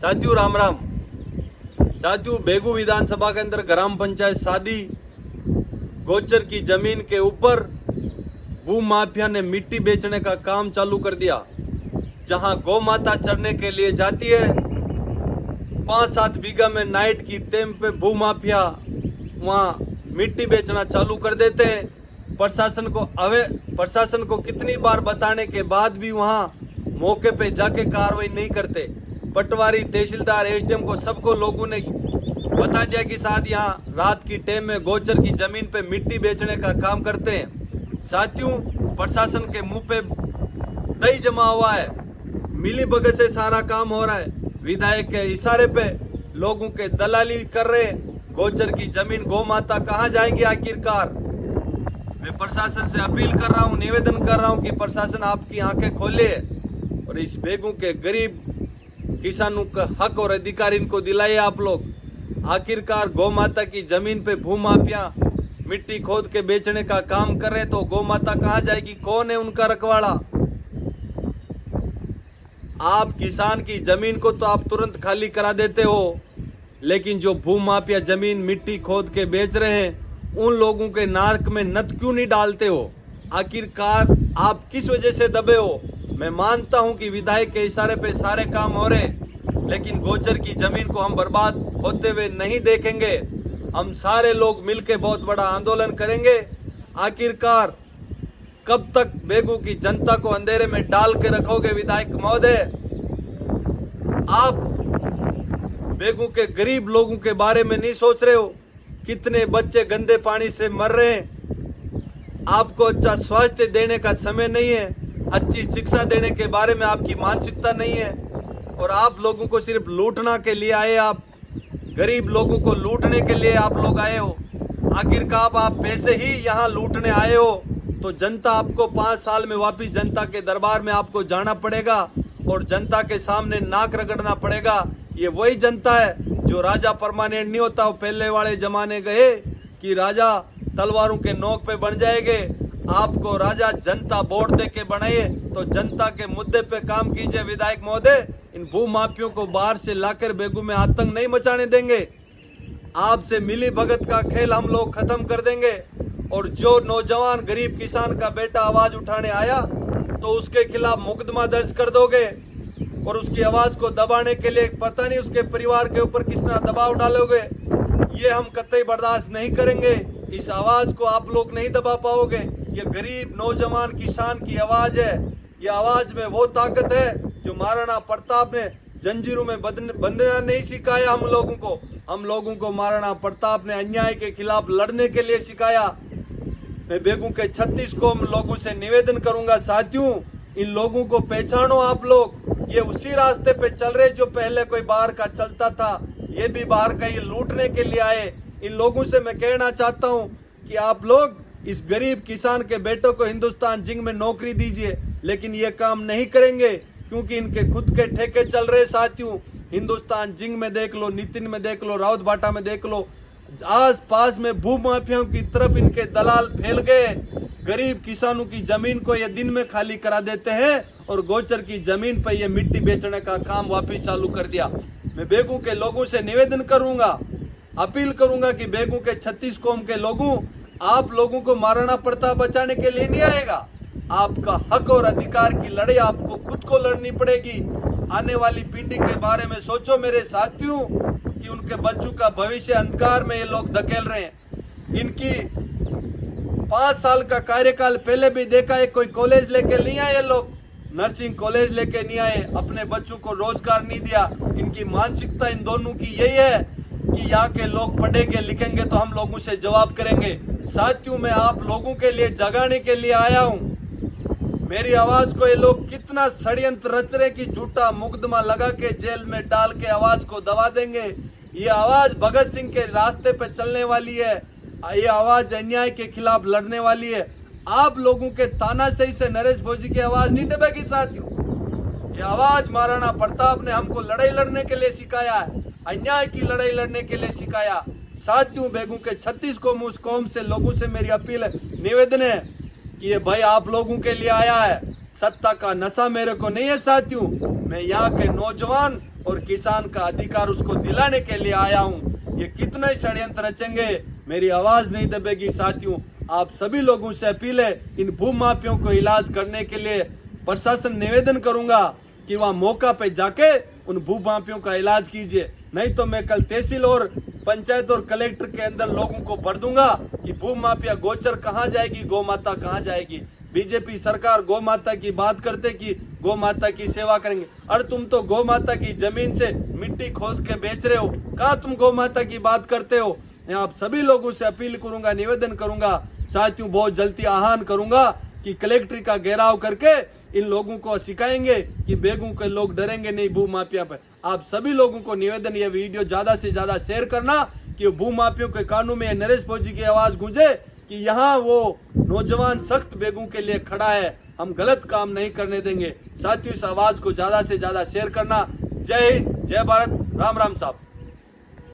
साथियों राम राम। साथियों बेगू विधानसभा के अंदर ग्राम पंचायत सादी गोचर की जमीन के ऊपर भू माफिया ने मिट्टी बेचने का काम चालू कर दिया। जहां गौ माता चरने के लिए जाती है, 5-7 बीघा में नाइट की टेम पे भू माफिया वहां मिट्टी बेचना चालू कर देते हैं। प्रशासन को कितनी बार बताने के बाद भी वहां मौके पे जाके कार्रवाई नहीं करते। पटवारी, तहसीलदार, एसडीएम को सबको लोगों ने बता दिया कि साथ यहाँ रात की टाइम में गोचर की जमीन पे मिट्टी बेचने का काम करते हैं। साथियों प्रशासन के मुंह पे दही जमा हुआ है, मिली भगत से सारा काम हो रहा है। विधायक के इशारे पे लोगों के दलाली कर रहे हैं। गोचर की जमीन गौ माता कहाँ जाएंगी आखिरकार। मैं प्रशासन से अपील कर रहा हूँ, निवेदन कर रहा हूँ कि प्रशासन आपकी आंखें खोले और इस बेगू के गरीब किसानों का हक और अधिकार इनको दिलाइए आप लोग। आखिरकार गौ माता की जमीन पे भू माफिया मिट्टी खोद के बेचने का काम कर रहे, तो गौ माता कहाँ जाएगी? कौन है उनका रखवाला? आप किसान की जमीन को तो आप तुरंत खाली करा देते हो, लेकिन जो भू माफिया जमीन मिट्टी खोद के बेच रहे हैं उन लोगों के नाक में नत क्यों नहीं डालते हो? आखिरकार आप किस वजह से दबे हो? मैं मानता हूं कि विधायक के इशारे पे सारे काम हो रहे, लेकिन गोचर की जमीन को हम बर्बाद होते हुए नहीं देखेंगे। हम सारे लोग मिलकर बहुत बड़ा आंदोलन करेंगे। आखिरकार कब तक बेगू की जनता को अंधेरे में डाल के रखोगे विधायक महोदय? आप बेगू के गरीब लोगों के बारे में नहीं सोच रहे हो? कितने बच्चे गंदे पानी से मर रहे हैं। आपको अच्छा स्वास्थ्य देने का समय नहीं है, अच्छी शिक्षा देने के बारे में आपकी मानसिकता नहीं है, और आप लोगों को सिर्फ लूटना के लिए आए। आप गरीब लोगों को लूटने के लिए आप लोग आए हो। आखिरकार आप पैसे ही यहाँ लूटने आए हो, तो जनता आपको 5 साल में वापिस जनता के दरबार में आपको जाना पड़ेगा और जनता के सामने नाक रगड़ना पड़ेगा। ये वही जनता है जो राजा परमानेंट नहीं होता। वो पहले वाले जमाने गए कि राजा तलवारों के नोक पे बन जाएंगे। आपको राजा जनता वोट दे के बनाइए, तो जनता के मुद्दे पे काम कीजिए विधायक महोदय। इन भू माफियों को बाहर से लाकर बेगू में आतंक नहीं मचाने देंगे। आपसे मिली भगत का खेल हम लोग खत्म कर देंगे, और जो नौजवान गरीब किसान का बेटा आवाज उठाने आया तो उसके खिलाफ मुकदमा दर्ज कर दोगे, और उसकी आवाज को दबाने के लिए पता नहीं उसके परिवार के ऊपर कितना दबाव डालोगे। ये हम कतई बर्दाश्त नहीं करेंगे। इस आवाज को आप लोग नहीं दबा पाओगे। ये गरीब नौजवान किसान की आवाज है। ये आवाज में वो ताकत है जो महाराणा प्रताप ने जंजीरों में बंधना नहीं सिखाया हम लोगों को। हम लोगों को महाराणा प्रताप ने अन्याय के खिलाफ लड़ने के लिए सिखाया। मैं बेगू के 36 को लोगों से निवेदन करूंगा, साथियों इन लोगों को पहचानो आप लोग। ये उसी रास्ते पे चल रहे जो पहले कोई बाहर का चलता था, ये भी बाहर का ये लूटने के लिए आए। इन लोगों से मैं कहना चाहता हूँ कि आप लोग इस गरीब किसान के बेटों को हिंदुस्तान जिंक में नौकरी दीजिए, लेकिन ये काम नहीं करेंगे क्योंकि इनके खुद के ठेके चल रहे। साथियों हिंदुस्तान जिंक में देख लो, नितिन में देख लो, राउत बाटा में देख लो, आस पास में भू माफियाओं की तरफ इनके दलाल फैल गए। गरीब किसानों की जमीन को ये दिन में खाली करा देते हैं, और गोचर की जमीन पर ये मिट्टी बेचने का काम वापिस चालू कर दिया। मैं बेगू के लोगों से निवेदन करूंगा, अपील करूंगा कि बेगू के 36 कौम के लोगों, आप लोगों को महाराणा प्रताप बचाने के लिए नहीं आएगा। आपका हक और अधिकार की लड़ाई आपको खुद को लड़नी पड़ेगी। आने वाली पीढ़ी के बारे में सोचो मेरे साथियों, कि उनके बच्चों का भविष्य अंधकार में ये लोग धकेल रहे हैं। इनकी 5 साल का कार्यकाल पहले भी देखा है, कोई कॉलेज लेके नहीं आए लोग, नर्सिंग कॉलेज लेके नहीं आए, अपने बच्चों को रोजगार नहीं दिया। इनकी मानसिकता इन दोनों की यही है कि यहाँ के लोग पढ़ेंगे लिखेंगे तो हम लोगों से जवाब करेंगे। साथियों मैं आप लोगों के लिए जगाने के लिए आया हूँ। मेरी आवाज को ये लोग कितना षड्यंत्र रच रहे कि झूठा मुकदमा लगा के जेल में डाल के आवाज को दबा देंगे। ये आवाज भगत सिंह के रास्ते पे चलने वाली है। ये आवाज अन्याय के खिलाफ लड़ने वाली है। आप लोगों के तानाशाही से नरेश भोजी की आवाज नहीं दबेगी साथियों। ये आवाज महाराणा प्रताप ने हमको लड़ाई लड़ने के लिए सिखाया है, अन्याय की लड़ाई लड़ने के लिए सिखाया। साथियों बेगू के 36 कौम से लोगों से मेरी अपील है, निवेदन है कि ये भाई आप लोगों के लिए आया है। सत्ता का नशा मेरे को नहीं है साथियों। मैं यहाँ के नौजवान और किसान का अधिकार उसको दिलाने के लिए आया हूँ। ये कितना ही षड्यंत्र रचेंगे, मेरी आवाज नहीं दबेगी। साथियों, आप सभी लोगों से अपील है, इन भूमाफियों को इलाज करने के लिए प्रशासन निवेदन करूंगा कि वहाँ मौका पे जाके उन भूमाफियों का इलाज कीजिए। नहीं तो मैं कल तहसील और पंचायत और कलेक्टर के अंदर लोगों को भर दूंगा कि भूमाफिया गोचर कहाँ जाएगी, गौ माता कहाँ जाएगी। बीजेपी सरकार गौ माता की बात करते कि गौ माता की सेवा करेंगे, अरे तुम तो गौ माता की जमीन से मिट्टी खोद के बेच रहे हो, कहाँ तुम गौ माता की बात करते हो। मैं आप सभी लोगों से अपील करूंगा, निवेदन करूंगा। साथियों, बहुत जल्दी आह्वान करूंगा कि कलेक्टर का घेराव करके इन लोगों को सिखाएंगे कि बेगू के लोग डरेंगे नहीं भूमाफिया पर। आप सभी लोगों को निवेदन, ये वीडियो ज्यादा से ज्यादा शेयर करना कि भूमाफियों के कानून में नरेश फौजी की आवाज गूंजे कि यहाँ वो नौजवान सख्त बेगू के लिए खड़ा है, हम गलत काम नहीं करने देंगे। साथियों, इस आवाज को ज्यादा से ज्यादा शेयर करना। जय हिंद, जय भारत, राम राम साहब।